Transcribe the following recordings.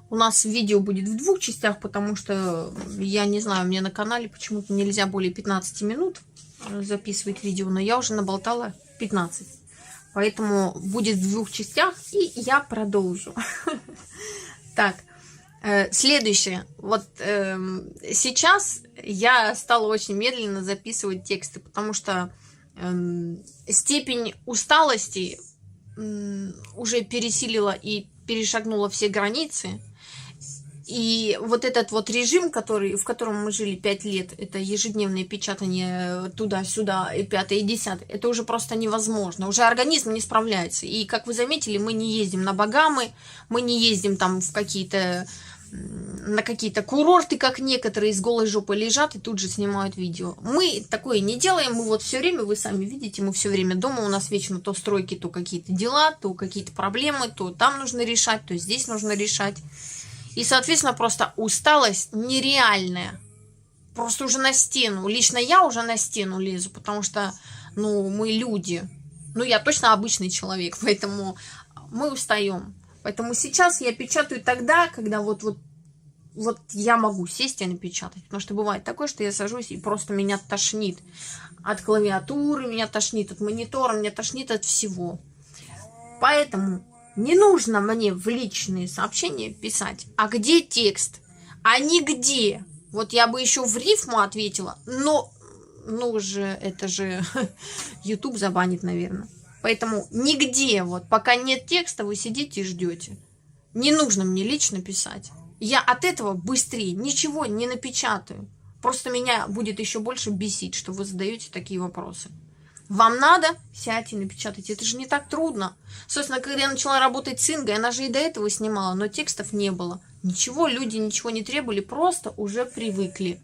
У нас видео будет в 2 частях, потому что, я не знаю, мне на канале почему-то нельзя более 15 минут записывать видео, но я уже наболтала 15. Поэтому будет в 2 частях, и я продолжу. Так, следующее. Вот сейчас я стала очень медленно записывать тексты, потому что степень усталости уже пересилила и перешагнула все границы. И вот этот вот режим, в котором мы жили 5 лет, это ежедневное печатание туда-сюда, и 5-е, и 10-е, это уже просто невозможно. Уже организм не справляется. И, как вы заметили, мы не ездим на Багамы, мы не ездим там на какие-то курорты, как некоторые с голой жопой лежат и тут же снимают видео. Мы такое не делаем, мы вот все время, вы сами видите, мы все время дома, у нас вечно то стройки, то какие-то дела, то какие-то проблемы, то там нужно решать, то здесь нужно решать. И, соответственно, просто усталость нереальная. Просто уже на стену. Лично я уже на стену лезу, потому что, мы люди. Я точно обычный человек, поэтому мы устаем. Поэтому сейчас я печатаю тогда, когда вот я могу сесть и напечатать. Потому что бывает такое, что я сажусь и просто меня тошнит от клавиатуры, меня тошнит от монитора, меня тошнит от всего. Поэтому не нужно мне в личные сообщения писать, а где текст, а нигде. Вот я бы еще в рифму ответила, но, это же YouTube забанит, наверное. Поэтому нигде, пока нет текста, вы сидите и ждете. Не нужно мне лично писать. Я от этого быстрее ничего не напечатаю. Просто меня будет еще больше бесить, что вы задаете такие вопросы. Вам надо? Сядьте и напечатайте. Это же не так трудно. Собственно, когда я начала работать с Ингой, она же и до этого снимала, но текстов не было. Люди ничего не требовали, просто уже привыкли.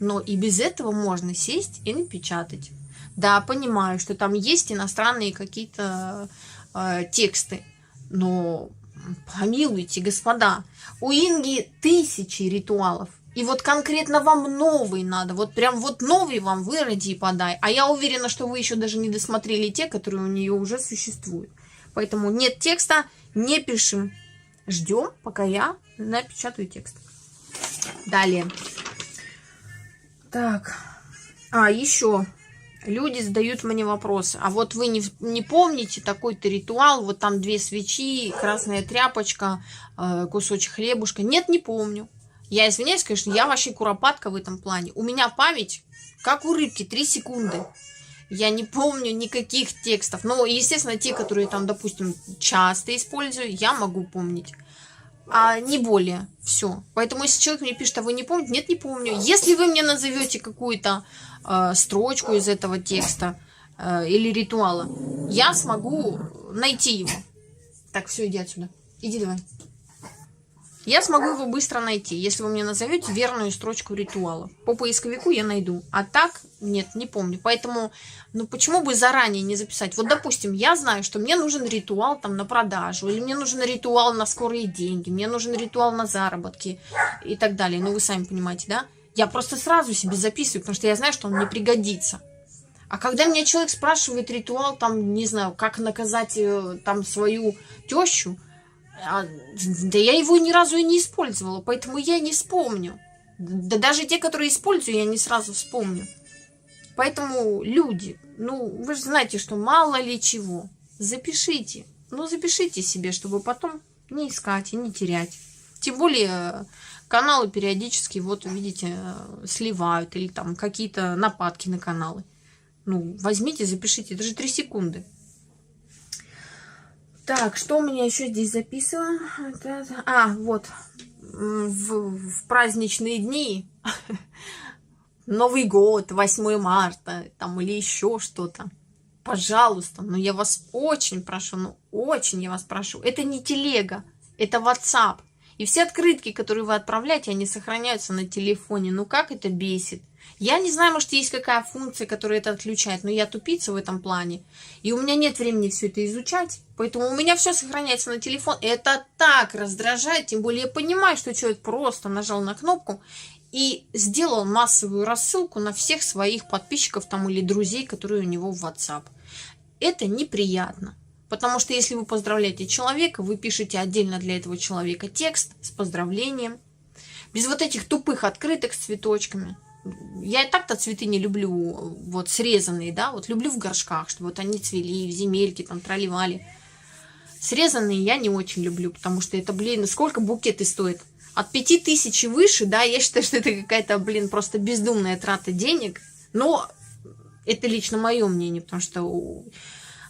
Но и без этого можно сесть и напечатать. Да, понимаю, что там есть иностранные какие-то тексты, но помилуйте, господа, у Инги 1000 ритуалов. И вот конкретно вам новый надо. Прям новый вам выроди и подай. А я уверена, что вы еще даже не досмотрели те, которые у нее уже существуют. Поэтому нет текста, не пишем. Ждем, пока я напечатаю текст. Далее. Так. Еще. Люди задают мне вопросы. А вот вы не помните такой-то ритуал? Вот там 2 свечи, красная тряпочка, кусочек хлебушка. Нет, не помню. Я извиняюсь, конечно, я вообще куропатка в этом плане. У меня память, как у рыбки, 3 секунды. Я не помню никаких текстов. Но, естественно, те, которые там, допустим, часто использую, я могу помнить. А не более. Все. Поэтому, если человек мне пишет, а вы не помните? Нет, не помню. Если вы мне назовете какую-то строчку из этого текста или ритуала, я смогу найти его. Так, все, иди отсюда. Иди давай. Я смогу его быстро найти, если вы мне назовете верную строчку ритуала. По поисковику я найду. А так, нет, не помню. Поэтому, почему бы заранее не записать? Вот, допустим, я знаю, что мне нужен ритуал там на продажу, или мне нужен ритуал на скорые деньги, мне нужен ритуал на заработки и так далее. Вы сами понимаете, да? Я просто сразу себе записываю, потому что я знаю, что он мне пригодится. А когда меня человек спрашивает ритуал, там, не знаю, как наказать там свою тещу, да я его ни разу и не использовала, поэтому я не вспомню. Да даже те, которые использую, я не сразу вспомню. Поэтому, люди, вы же знаете, что мало ли чего. Запишите. Запишите себе, чтобы потом не искать и не терять. Тем более, каналы периодически, видите, сливают. Или там какие-то нападки на каналы. Возьмите, запишите. Это же 3 секунды. Так, что у меня еще здесь записано? В праздничные дни, Новый год, 8 марта, или еще что-то. Пожалуйста, я вас очень прошу, очень я вас прошу. Это не телега, это WhatsApp. И все открытки, которые вы отправляете, они сохраняются на телефоне. Как это бесит. Я не знаю, может, есть какая функция, которая это отключает, но я тупица в этом плане. И у меня нет времени все это изучать, поэтому у меня все сохраняется на телефон. И это так раздражает, тем более я понимаю, что человек просто нажал на кнопку и сделал массовую рассылку на всех своих подписчиков или друзей, которые у него в WhatsApp. Это неприятно. Потому что если вы поздравляете человека, вы пишете отдельно для этого человека текст с поздравлением. Без вот этих тупых открыток с цветочками. Я и так-то цветы не люблю, вот срезанные, да, вот люблю в горшках, чтобы вот они цвели, в земельке там траливали. Срезанные я не очень люблю, потому что это, блин, сколько букеты стоят? От 5000 и выше, да, я считаю, что это какая-то, блин, просто бездумная трата денег. Но это лично мое мнение, потому что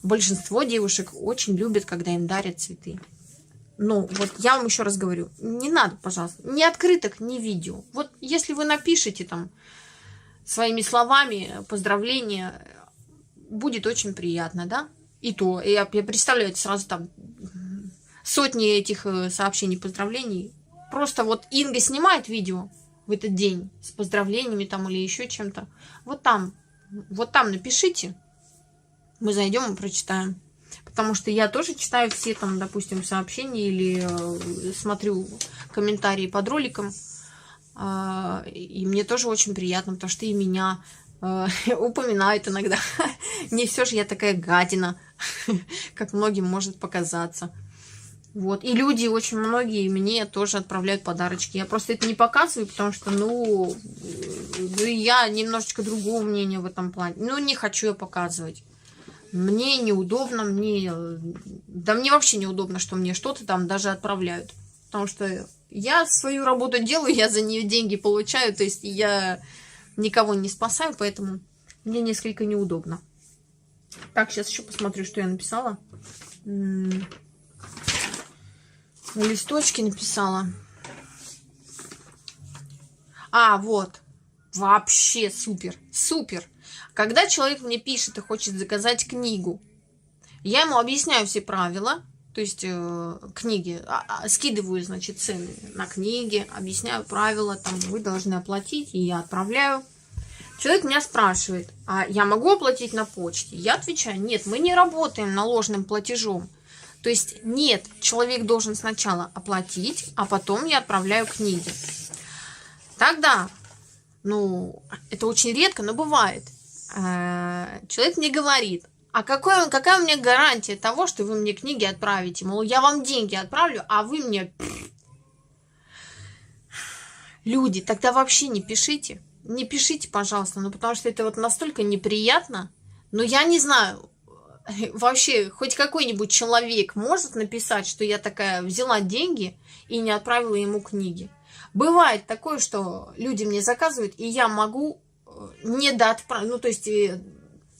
большинство девушек очень любят, когда им дарят цветы. Ну, вот я вам еще раз говорю, не надо, пожалуйста, ни открыток, ни видео. Вот если вы напишите там своими словами поздравления, будет очень приятно, да? И то, я представляю, сразу там сотни этих сообщений, поздравлений. Просто вот Инга снимает видео в этот день с поздравлениями там или еще чем-то. Вот там напишите, мы зайдем и прочитаем. Потому что я тоже читаю все там, допустим, сообщения или смотрю комментарии под роликом. И мне тоже очень приятно, потому что и меня упоминают иногда. Не все же я такая гадина, как многим может показаться. Вот. И люди, очень многие, мне тоже отправляют подарочки. Я просто это не показываю, потому что, ну, я немножечко другого мнения в этом плане. Ну, не хочу я показывать. Мне неудобно, да мне вообще неудобно, что мне что-то там даже отправляют. Потому что я свою работу делаю, я за нее деньги получаю, то есть я никого не спасаю, поэтому мне несколько неудобно. Так, сейчас еще посмотрю, что я написала. На листочке написала. Вот. Вообще супер. Супер. Когда человек мне пишет и хочет заказать книгу, я ему объясняю все правила. То есть книги, скидываю, значит, цены на книги, объясняю правила, там вы должны оплатить, и я отправляю. Человек меня спрашивает, а я могу оплатить на почте? Я отвечаю, нет, мы не работаем наложенным платежом. То есть нет, человек должен сначала оплатить, а потом я отправляю книги. Тогда, ну, это очень редко, но бывает. Человек мне говорит, а какая у меня гарантия того, что вы мне книги отправите? Мол, я вам деньги отправлю, а вы мне... Люди, тогда вообще не пишите. Не пишите, пожалуйста, ну потому что это вот настолько неприятно. Но я не знаю, вообще хоть какой-нибудь человек может написать, что я такая взяла деньги и не отправила ему книги. Бывает такое, что люди мне заказывают, и я могу не доотправить. Ну, то есть,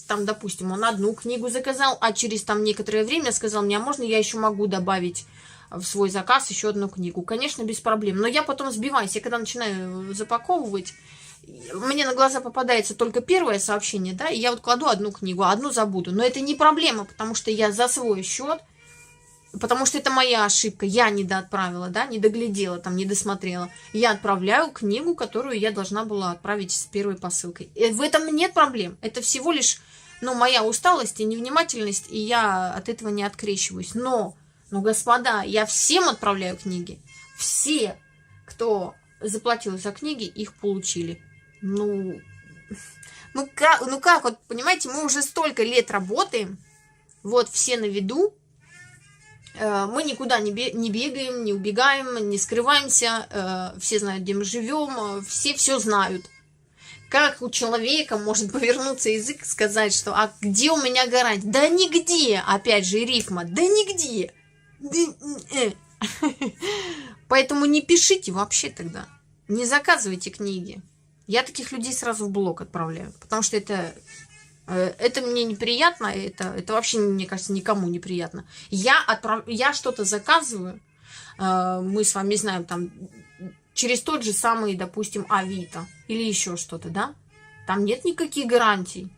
там, допустим, он одну книгу заказал, а через там некоторое время сказал мне, а можно я еще могу добавить в свой заказ еще одну книгу? Конечно, без проблем. Но я потом сбиваюсь. Я когда начинаю запаковывать, мне на глаза попадается только первое сообщение, да, и я вот кладу одну книгу, а одну забуду. Но это не проблема, потому что я за свой счет, потому что это моя ошибка, я не доотправила, да, не доглядела, там, не досмотрела. Я отправляю книгу, которую я должна была отправить с первой посылкой. И в этом нет проблем. Это всего лишь, ну, моя усталость и невнимательность, и я от этого не открещиваюсь. Но, господа, я всем отправляю книги. Все, кто заплатил за книги, их получили. Ну как, вот, понимаете, мы уже столько лет работаем, вот, все на виду, мы никуда не бегаем, не убегаем, не скрываемся, все знают, где мы живем, все знают. Как у человека может повернуться язык и сказать, что «а где у меня гарантия?» Да нигде, опять же, рифма, да нигде. Поэтому не пишите вообще тогда, не заказывайте книги. Я таких людей сразу в блог отправляю, потому что это мне неприятно, это вообще, мне кажется, никому неприятно. Я что-то заказываю, мы с вами знаем, там, через тот же самый, допустим, Авито или еще что-то, да? Там нет никаких гарантий.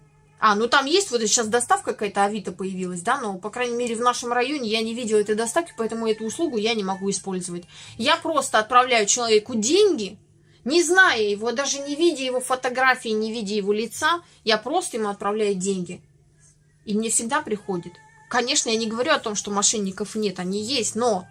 Ну там есть, вот сейчас доставка какая-то Авито появилась, да, но, по крайней мере, в нашем районе я не видела этой доставки, поэтому эту услугу я не могу использовать. Я просто отправляю человеку деньги, не зная его, даже не видя его фотографии, не видя его лица, я просто ему отправляю деньги. И мне всегда приходит. Конечно, я не говорю о том, что мошенников нет, они есть, но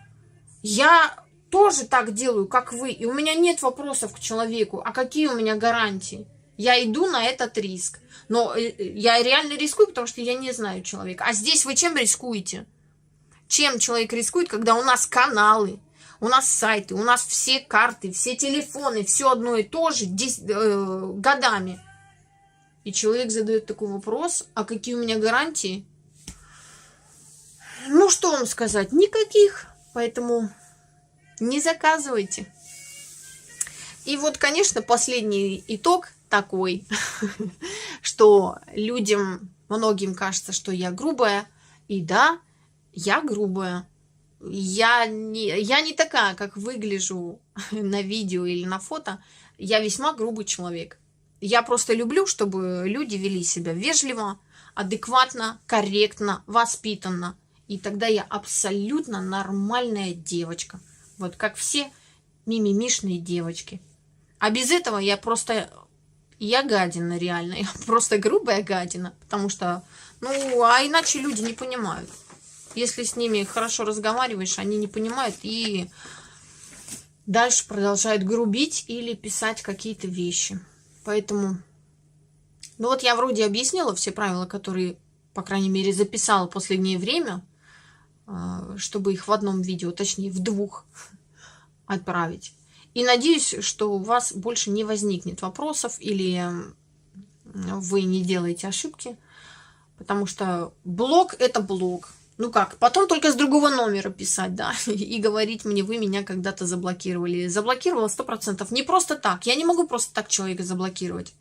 я тоже так делаю, как вы. И у меня нет вопросов к человеку, а какие у меня гарантии? Я иду на этот риск. Но я реально рискую, потому что я не знаю человека. А здесь вы чем рискуете? Чем человек рискует, когда у нас каналы, у нас сайты, у нас все карты, все телефоны, все одно и то же годами. И человек задает такой вопрос, а какие у меня гарантии? Ну, что вам сказать? Никаких. Поэтому не заказывайте. И вот, конечно, последний итог такой, что многим кажется, что я грубая. И да, я грубая. Я не такая, как выгляжу на видео или на фото. Я весьма грубый человек. Я просто люблю, чтобы люди вели себя вежливо, адекватно, корректно, воспитанно. И тогда я абсолютно нормальная девочка. Вот как все мимимишные девочки. А без этого я гадина реально. Я просто грубая гадина. Потому что, а иначе люди не понимают. Если с ними хорошо разговариваешь, они не понимают и дальше продолжают грубить или писать какие-то вещи. Поэтому, вот я вроде объяснила все правила, которые, по крайней мере, записала в последнее время, чтобы их в одном видео, точнее в 2 отправить. И надеюсь, что у вас больше не возникнет вопросов или вы не делаете ошибки, потому что блог – это блог. Ну как, потом только с другого номера писать, да, и говорить мне, вы меня когда-то заблокировали. Заблокировала 100%. Не просто так. Я не могу просто так человека заблокировать.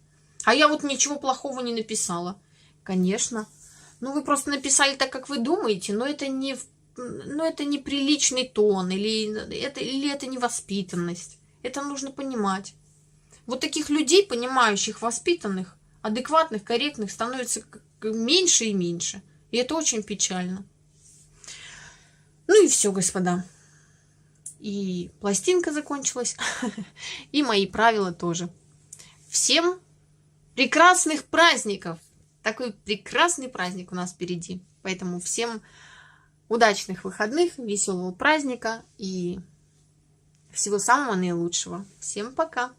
А я вот ничего плохого не написала. Конечно. Вы просто написали так, как вы думаете, но это не приличный тон, или это не воспитанность. Это нужно понимать. Вот таких людей, понимающих, воспитанных, адекватных, корректных, становится меньше и меньше. И это очень печально. Ну и все, господа. И пластинка закончилась, и мои правила тоже. Всем прекрасных праздников! Такой прекрасный праздник у нас впереди. Поэтому всем удачных выходных, веселого праздника и всего самого наилучшего. Всем пока!